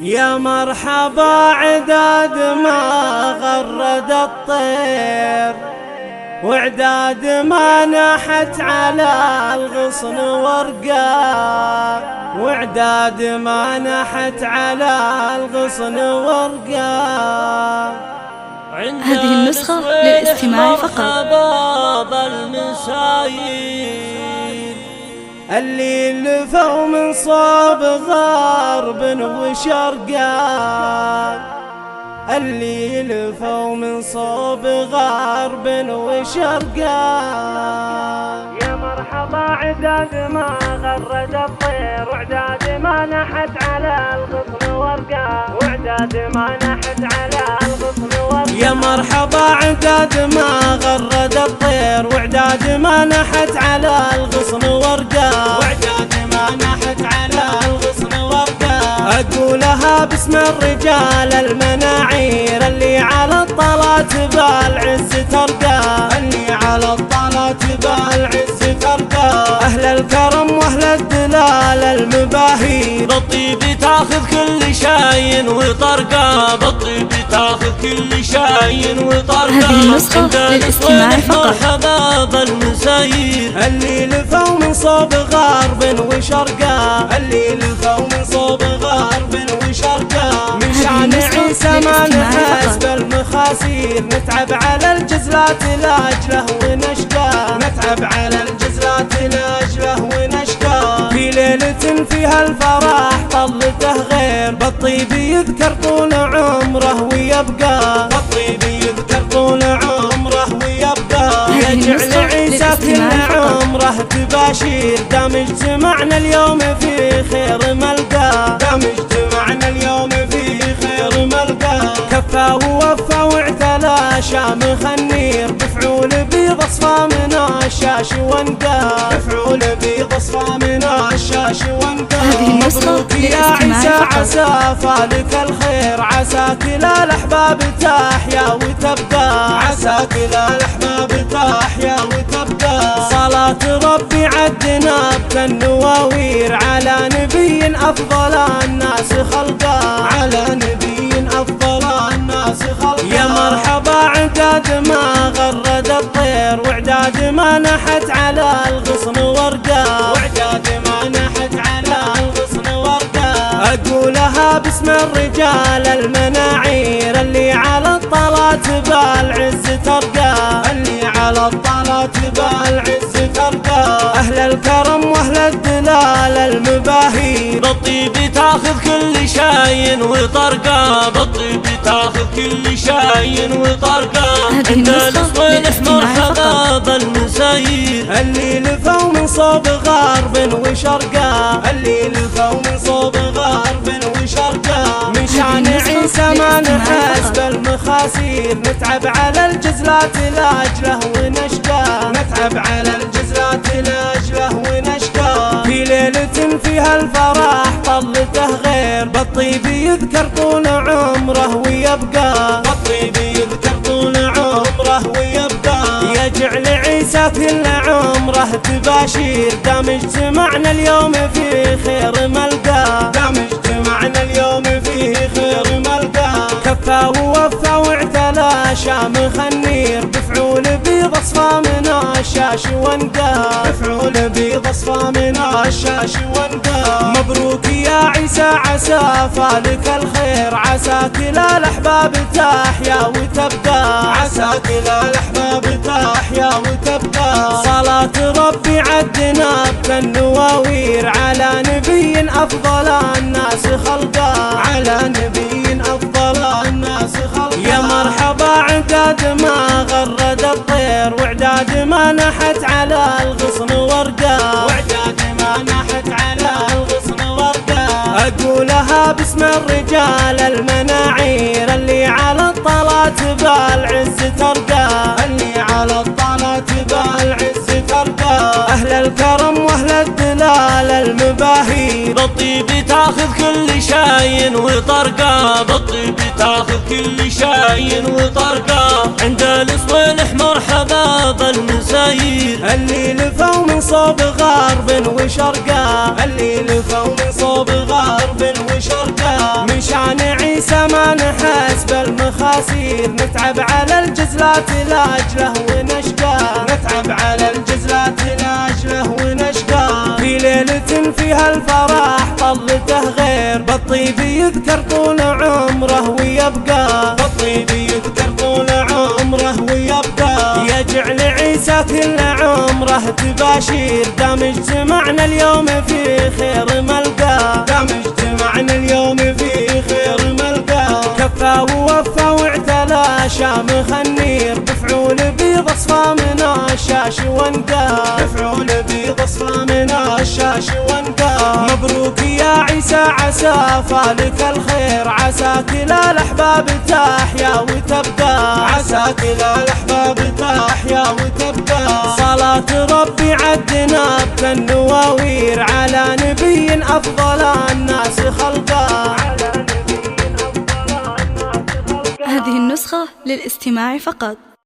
يا مرحبا عداد ما غرد الطير، وعداد ما نحت على الغصن ورقا، وعداد ما نحت على الغصن ورقا. هذه النسخة للاستماع فقط. اللي لفوا من صوب غرب وشرقا، اللي لفوا من صوب غرب وشرقا. يا مرحبا عداد ما غرد الطير، وعداد ما نحت على الغصن ورقا، وعداد ما نحت على الغصن ورقا. يا مرحبا عداد ما غرد الطير، وعداد ما نحت على الغصن ورقا، وعداد ما نحت على الغصن ورقا. أقولها باسم الرجال المناعير، اللي على الطلات بالعز ترقى، اللي على الطلات بالعز ترقى. أهل الكرم وأهل الدلال المباهي، بالطيب تاخذ كل شاي وطرقه، بالطيب تاخذ كل شاي وطرقه. هذه النسخة للاستماع فقط. مرحبا بالمساير، اللي لفوا من صوب غرب وشرقا، اللي لفوا من صوب غرب وشرقا. من شان عيسى ما نحس بالمخاسير، نتعب على الجزلات لاجله ونشقى، نتعب على الجزلات لاجله ونشقى. في ليلة فيها الفرح طلته غير، بالطيب يذكر طول عمره ويبقى، بالطيب يذكر طول عمره ويبقى. يجعل عيسى كل عمره تباشير، دام اجتمعنا اليوم في خير ملقى، دام اجتمعنا اليوم في خير ملقى. كفى ووفى واعتلى شام خنير، بفعول بيض اصفى من الشاش وانقى، بفعول بيض اصفى من الشاش وانقى. مبروك يا عيسى عسى فالك الخير، عسى كل الاحباب تحيا وتبقى، عسى كل الاحباب تحيا وتبقى. صلاة ربي عدنا بكالنواوير، على نبي افضل الناس خلقا، على نبي افضل الناس خلقا. يا مرحبا عداد ما غرد الطير، وعداد ما نحت على الغصن ورقا، وعداد ما نحت على الغصن ورقا. أقولها باسم الرجال المناعير، اللي على الطلات بالعز ترقى، اللي على الطلات بالعز ترقى. أهل الكرم وأهل الدلال المباهي، بالطيب تاخذ كل شاي وطرقه، بالطيب تاخذ كل شاي وطرقه. عند الصبح مرحبا بالمساير، اللي لفوا من صوب غرب وشرقا، اللي لفوا من صوب غرب وشرقا. من شان عيسى ما نحس بالمخاسير، نتعب على الجزلات لاجله ونشقى، نتعب على الجزلات لاجله ونشقى. في ليلة فيها الفرح طلته غير، بالطيب يذكر طول عمره ويبقى، بالطيب يذكر طول عمره ويبقى. يجعل عيسى كل عمره تباشير، دام اجتمعنا اليوم في خير ملقى، دام اجتمعنا اليوم في خير ملقى. كفى ووفى واعتلى شام خنير، بفعول بيض اصفى من الشاش وانقى، بفعول بيض اصفى من الشاش وانقى. مبروك يا عيسى عسى فالك الخير، عسى كل الاحباب تحيا وتبقى، عسى كل الاحباب تحيا وتبقى. صلاة ربي عدنا بكالنواوير، على نبي افضل الناس خلقا، على نبي افضل الناس خلقا. يا مرحبا عداد ما غرد الطير، وعداد ما نحت على الغصن ورقا، وعداد ما نحت على الغصن ورقا. أقولها باسم الرجال المناعير، اللي على الطلات بالعز ترقى، اللي على الطلات بالعز ترقى. أهل الكرم وأهل الدلال المباهي، بالطيب تاخذ كل شاي وطرقه، بالطيب تاخذ كل شاي وطرقه. عند الصبح مرحبا بالمساير، اللي لفوا من صوب غرب وشرقا، اللي لفوا من صوب غرب وشرقا. من المخاسير نتعب على الجزلات لاجله ونشقى، نتعب على الجزلات لاجله ونشقى. في ليلة فيها الفرح طلته غير، بالطيب يذكر طول عمره ويبقى، بالطيب يذكر طول عمره ويبقى. يجعل عيسى كل عمره تباشير، دام اجتمعنا اليوم في خير ملقى، دام اجتمعنا اليوم في خير ملقى. كفى ووفى واعتلى شامخ النير، بفعول بيض اصفى من الشاش وانقى، بفعول بيض اصفى من الشاش وانقى. مبروك يا عيسى عسى فالك الخير، عسى كلا الاحباب تحيا وتبقى، عسى كلا الاحباب تحيا وتبقى. صلاة ربي عدنا بالنواوير، على نبي افضل الناس خلقا. هذه النسخة للاستماع فقط.